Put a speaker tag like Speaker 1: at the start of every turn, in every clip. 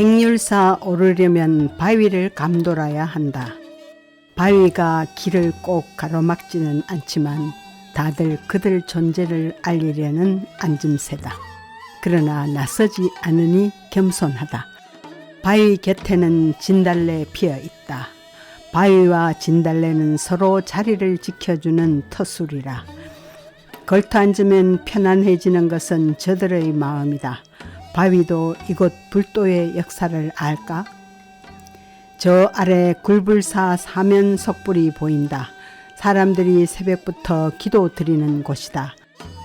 Speaker 1: 백률사 오르려면 바위를 감돌아야 한다. 바위가 길을 꼭 가로막지는 않지만 다들 그들 존재를 알리려는 앉음새다. 그러나 나서지 않으니 겸손하다. 바위 곁에는 진달래 피어 있다. 바위와 진달래는 서로 자리를 지켜주는 터술이라. 걸터 앉으면 편안해지는 것은 저들의 마음이다. 바위도 이곳 불도의 역사를 알까? 저 아래 굴불사 사면 석불이 보인다. 사람들이 새벽부터 기도 드리는 곳이다.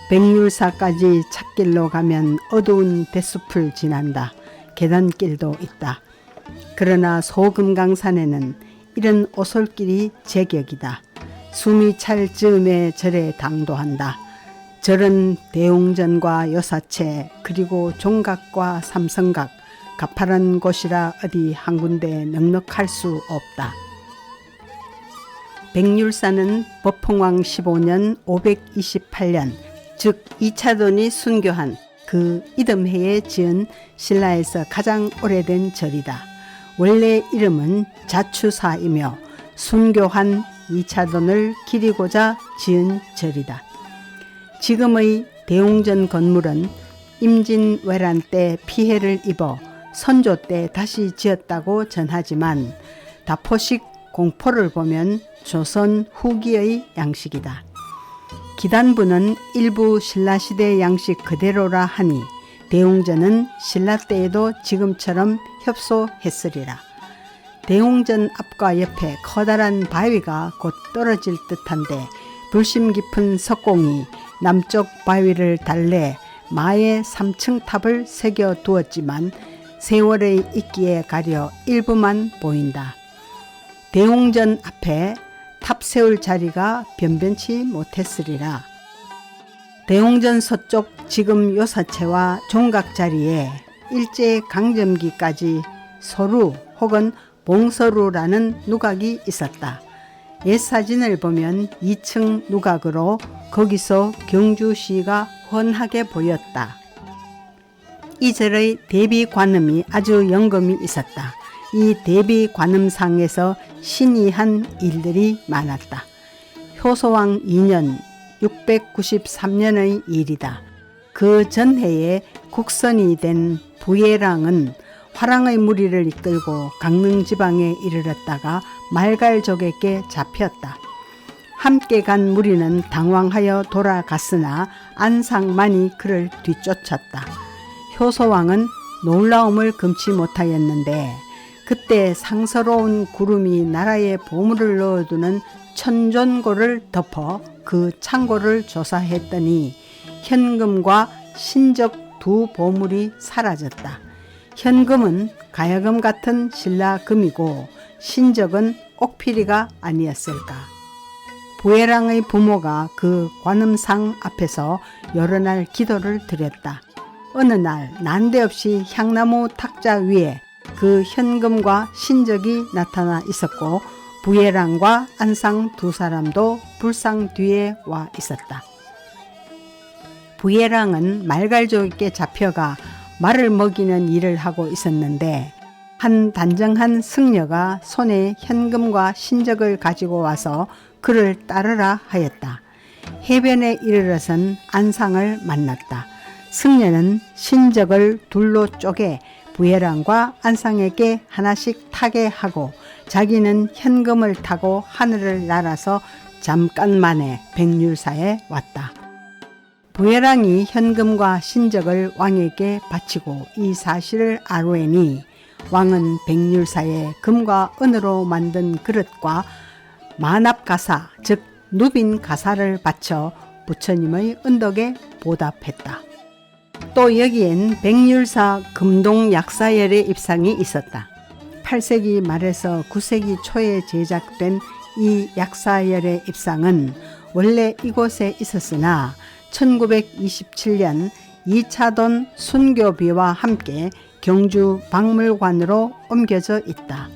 Speaker 1: 백률사까지 찻길로 가면 어두운 대숲을 지난다. 계단길도 있다. 그러나 소금강산에는 이런 오솔길이 제격이다. 숨이 찰 즈음에 절에 당도한다. 절은 대웅전과 요사체 그리고 종각과 삼성각 가파른 곳이라 어디 한 군데 넉넉할 수 없다. 백률사는 법흥왕 15년 528년 즉 이차돈이 순교한 그 이듬해에 지은 신라에서 가장 오래된 절이다. 원래 이름은 자추사이며 순교한 이차돈을 기리고자 지은 절이다. 지금의 대웅전 건물은 임진왜란 때 피해를 입어 선조 때 다시 지었다고 전하지만 다포식 공포를 보면 조선 후기의 양식이다. 기단부는 일부 신라시대 양식 그대로라 하니 대웅전은 신라 때에도 지금처럼 협소했으리라. 대웅전 앞과 옆에 커다란 바위가 곧 떨어질 듯한데 불심 깊은 석공이 남쪽 바위를 달래 마의 3층 탑을 새겨 두었지만 세월의 있기에 가려 일부만 보인다. 대웅전 앞에 탑 세울 자리가 변변치 못했으리라. 대웅전 서쪽 지금 요사체와 종각 자리에 일제 강점기까지 소루 혹은 봉서루라는 누각이 있었다. 옛 사진을 보면 2층 누각으로 거기서 경주시가 훤하게 보였다. 이 절의 대비관음이 아주 영검이 있었다. 이 대비관음상에서 신이 한 일들이 많았다. 효소왕 2년 693년의 일이다. 그 전해에 국선이 된 부예랑은 화랑의 무리를 이끌고 강릉지방에 이르렀다가 말갈족에게 잡혔다. 함께 간 무리는 당황하여 돌아갔으나 안상만이 그를 뒤쫓았다. 효소왕은 놀라움을 금치 못하였는데 그때 상서로운 구름이 나라에 보물을 넣어두는 천존고를 덮어 그 창고를 조사했더니 현금과 신적 두 보물이 사라졌다. 현금은 가야금 같은 신라금이고 신적은 옥피리가 아니었을까. 부예랑의 부모가 그 관음상 앞에서 여러 날 기도를 드렸다. 어느 날 난데없이 향나무 탁자 위에 그 현금과 신적이 나타나 있었고 부예랑과 안상 두 사람도 불상 뒤에 와 있었다. 부예랑은 말갈족에게 잡혀가 말을 먹이는 일을 하고 있었는데 한 단정한 승려가 손에 현금과 신적을 가지고 와서 그를 따르라 하였다. 해변에 이르러선 안상을 만났다. 승려는 신적을 둘로 쪼개 부예랑과 안상에게 하나씩 타게 하고 자기는 현금을 타고 하늘을 날아서 잠깐만에 백률사에 왔다. 부예랑이 현금과 신적을 왕에게 바치고 이 사실을 아뢰니 왕은 백률사에 금과 은으로 만든 그릇과 만압가사 즉 누빈가사를 바쳐 부처님의 은덕에 보답했다. 또 여기엔 백률사 금동약사열의 입상이 있었다. 8세기 말에서 9세기 초에 제작된 이 약사열의 입상은 원래 이곳에 있었으나 1927년 이차돈 순교비와 함께 경주 박물관으로 옮겨져 있다.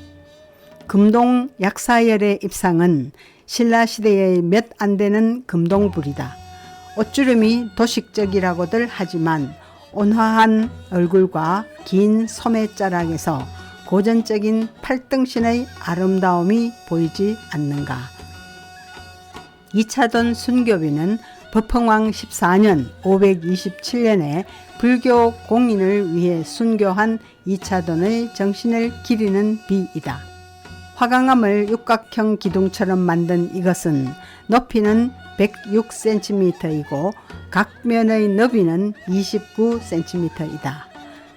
Speaker 1: 금동 약사열의 입상은 신라시대의 몇 안 되는 금동불이다. 옷주름이 도식적이라고들 하지만 온화한 얼굴과 긴 소매자락에서 고전적인 팔등신의 아름다움이 보이지 않는가. 이차돈 순교비는 법흥왕 14년 527년에 불교 공인을 위해 순교한 이차돈의 정신을 기리는 비이다. 화강암을 육각형 기둥처럼 만든 이것은 높이는 106cm이고 각 면의 너비는 29cm이다.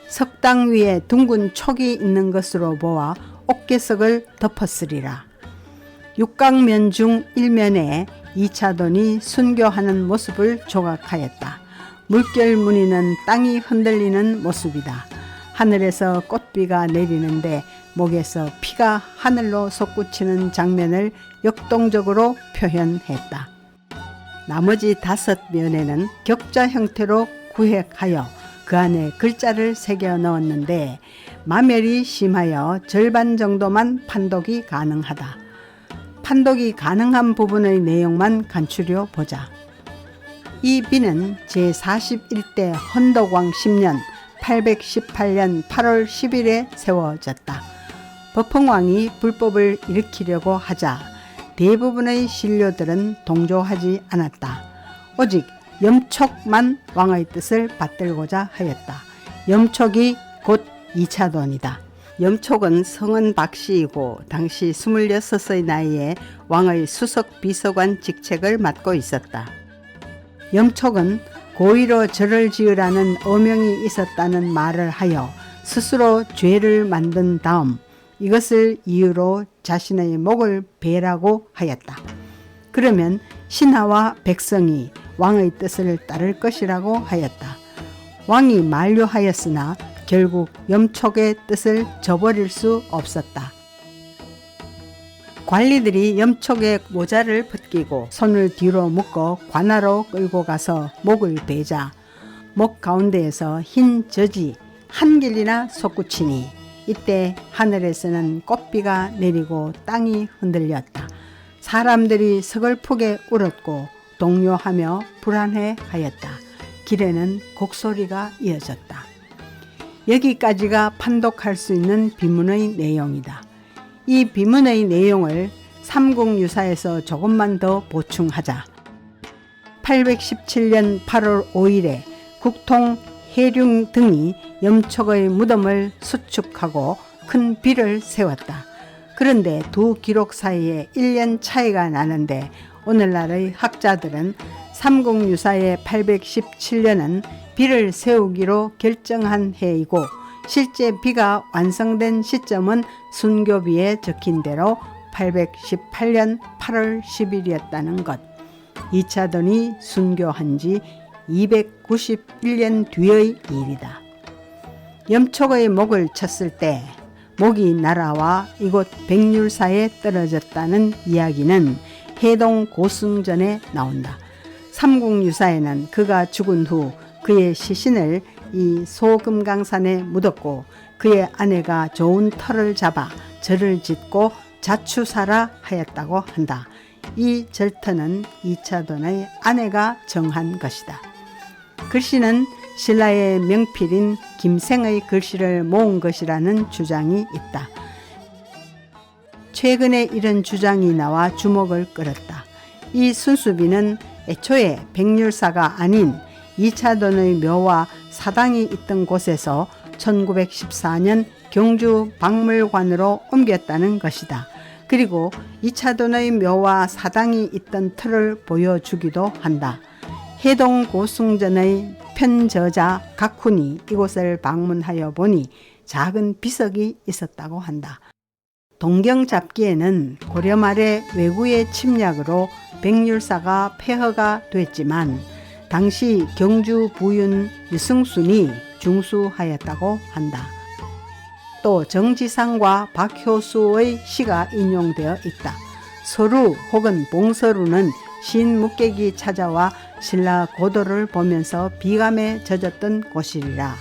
Speaker 1: 석당 위에 둥근 촉이 있는 것으로 보아 옥계석을 덮었으리라. 육각면 중 일면에 이차돈이 순교하는 모습을 조각하였다. 물결 무늬는 땅이 흔들리는 모습이다. 하늘에서 꽃비가 내리는데 목에서 피가 하늘로 솟구치는 장면을 역동적으로 표현했다. 나머지 5면에는 격자 형태로 구획하여 그 안에 글자를 새겨 넣었는데 마멸이 심하여 절반 정도만 판독이 가능하다. 판독이 가능한 부분의 내용만 간추려 보자. 이 비는 제41대 헌덕왕 10년 818년 8월 10일에 세워졌다. 법흥왕이 불법을 일으키려고 하자 대부분의 신료들은 동조하지 않았다. 오직 염촉만 왕의 뜻을 받들고자 하였다. 염촉이 곧 이차돈이다. 염촉은 성은 박씨이고 당시 26의 나이에 왕의 수석 비서관 직책을 맡고 있었다. 염촉은 고의로 절을 지으라는 어명이 있었다는 말을 하여 스스로 죄를 만든 다음 이것을 이유로 자신의 목을 베라고 하였다. 그러면 신하와 백성이 왕의 뜻을 따를 것이라고 하였다. 왕이 만류하였으나 결국 염촉의 뜻을 저버릴 수 없었다. 관리들이 염촉에 모자를 벗기고 손을 뒤로 묶어 관하로 끌고 가서 목을 베자 목 가운데에서 흰 젖이 한 길이나 솟구치니 이때 하늘에서는 꽃비가 내리고 땅이 흔들렸다. 사람들이 서글프게 울었고 동요하며 불안해하였다. 길에는 곡소리가 이어졌다. 여기까지가 판독할 수 있는 비문의 내용이다. 이 비문의 내용을 삼국유사에서 조금만 더 보충하자. 817년 8월 5일에 국통 해룡 등이 염촉의 무덤을 수축하고 큰 비를 세웠다. 그런데 두 기록 사이에 1년 차이가 나는데 오늘날의 학자들은 삼국유사의 817년은 비를 세우기로 결정한 해이고 실제 비가 완성된 시점은 순교비에 적힌 대로 818년 8월 10일이었다는 것. 이차돈이 순교한 지 291년 뒤의 일이다. 염촉의 목을 쳤을 때 목이 날아와 이곳 백률사에 떨어졌다는 이야기는 해동 고승전에 나온다. 삼국유사에는 그가 죽은 후 그의 시신을 이 소금강산에 묻었고 그의 아내가 좋은 터를 잡아 절을 짓고 자추사라 하였다고 한다. 이 절터는 이차돈의 아내가 정한 것이다. 글씨는 신라의 명필인 김생의 글씨를 모은 것이라는 주장이 있다. 최근에 이런 주장이 나와 주목을 끌었다. 이 순수비는 애초에 백률사가 아닌 이차돈의 묘와 사당이 있던 곳에서 1914년 경주 박물관으로 옮겼다는 것이다. 그리고 이차돈의 묘와 사당이 있던 틀을 보여주기도 한다. 해동 고승전의 편저자 각훈이 이곳을 방문하여 보니 작은 비석이 있었다고 한다. 동경 잡기에는 고려 말의 왜구의 침략으로 백률사가 폐허가 됐지만 당시 경주 부윤 유승순이 중수하였다고 한다. 또 정지상과 박효수의 시가 인용되어 있다. 서루 혹은 봉서루는 신묵객이 찾아와 신라 고도를 보면서 비감에 젖었던 곳이리라.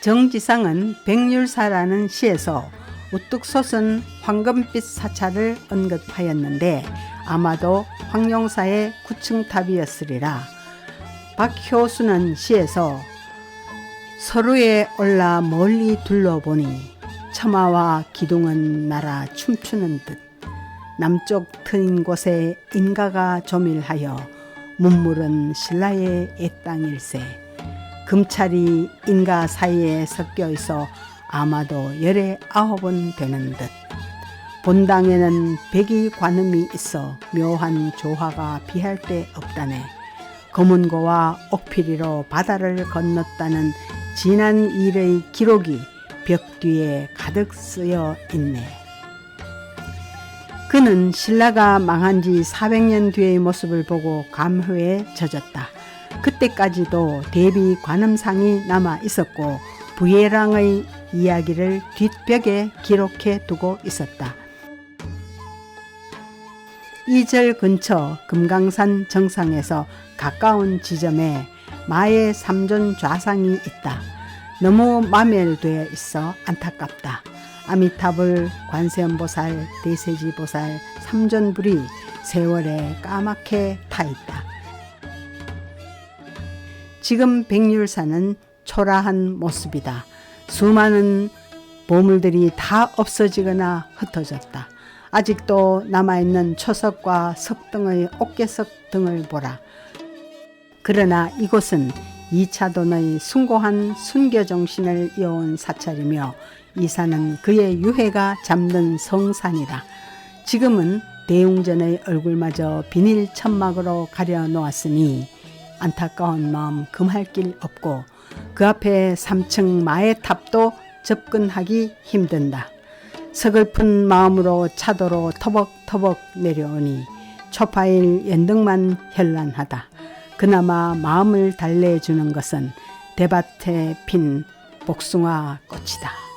Speaker 1: 정지상은 백률사라는 시에서 우뚝 솟은 황금빛 사찰을 언급하였는데 아마도 황룡사의 구층탑이었으리라. 박효수는 시에서 서루에 올라 멀리 둘러보니 처마와 기둥은 날아 춤추는 듯 남쪽 트인 곳에 인가가 조밀하여 문물은 신라의 애땅일세. 금찰이 인가 사이에 섞여 있어 아마도 19은 되는 듯. 본당에는 백이 관음이 있어 묘한 조화가 비할 데 없다네. 검은고와 옥피리로 바다를 건넜다는 지난 일의 기록이 벽 뒤에 가득 쓰여 있네. 그는 신라가 망한 지 400년 뒤의 모습을 보고 감회에 젖었다. 그때까지도 대비 관음상이 남아 있었고 부예랑의 이야기를 뒷벽에 기록해 두고 있었다. 이 절 근처 금강산 정상에서 가까운 지점에 마의 삼존 좌상이 있다. 너무 마멸되어 있어 안타깝다. 아미타불, 관세음보살, 대세지보살, 삼존불이 세월에 까맣게 타있다. 지금 백률산은 초라한 모습이다. 수많은 보물들이 다 없어지거나 흩어졌다. 아직도 남아있는 초석과 석등의 옥계석 등을 보라. 그러나 이곳은 2차돈의 숭고한 순교정신을 이어온 사찰이며 이 산은 그의 유해가 잠든 성산이다. 지금은 대웅전의 얼굴마저 비닐 천막으로 가려 놓았으니 안타까운 마음 금할 길 없고 그 앞에 3층 마의 탑도 접근하기 힘든다. 서글픈 마음으로 차도로 터벅터벅 내려오니 초파일 연등만 현란하다. 그나마 마음을 달래주는 것은 대밭에 핀 복숭아 꽃이다.